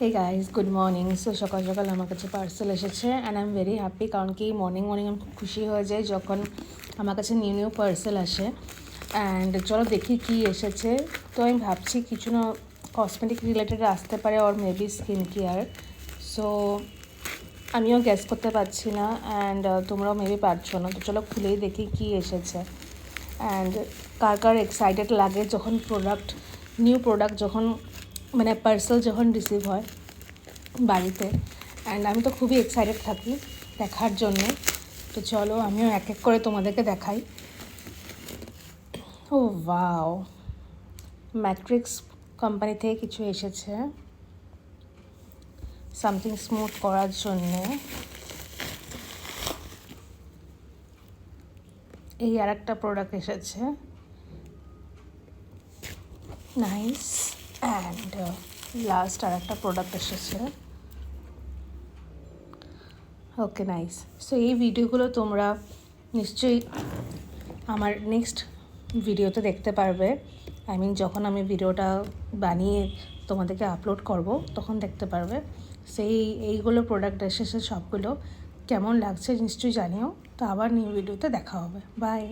হে guys, good morning. So সকাল সকাল আমার কাছে পার্সেল এসেছে and I am very happy, কারণ কি মর্নিং আমি খুব খুশি হয়ে যাই যখন আমার কাছে নিউ পার্সেল আসে। অ্যান্ড চলো দেখি কি এসেছে। তো আমি ভাবছি কিছু না কসমেটিক রিলেটেড আসতে পারে, or maybe skin care. So আমিও গ্যাস করতে পারছি না অ্যান্ড তোমরাও মেবি পারছো না। তো চলো খুলেই দেখি কি এসেছে। অ্যান্ড কার কার এক্সাইটেড লাগে যখন নিউ প্রোডাক্ট যখন মানে পার্সেল যখন রিসিভ হয় বাড়িতে। অ্যান্ড আমি তো খুবই এক্সাইটেড থাকি দেখার জন্যে। তো চলো আমিও এক এক করে তোমাদেরকে দেখাই। ও ওয়াও, ম্যাট্রিক্স কোম্পানি থেকে কিছু এসেছে সামথিং স্মুথ করার জন্যে। এই আর একটা প্রোডাক্ট এসেছে, নাইস। অ্যান্ড লাস্ট আর একটা প্রোডাক্ট এসেছে, ওকে নাইস। সো এই ভিডিওগুলো তোমরা নিশ্চয়ই আমার নেক্সট ভিডিওতে দেখতে পারবে। যখন আমি ভিডিওটা বানিয়ে তোমাদেরকে আপলোড করব তখন দেখতে পারবে। এইগুলো প্রোডাক্ট এসেছে সবগুলো, কেমন লাগছে নিশ্চয়ই জানিও। তো আবার নিউ ভিডিওতে দেখা হবে। বাই।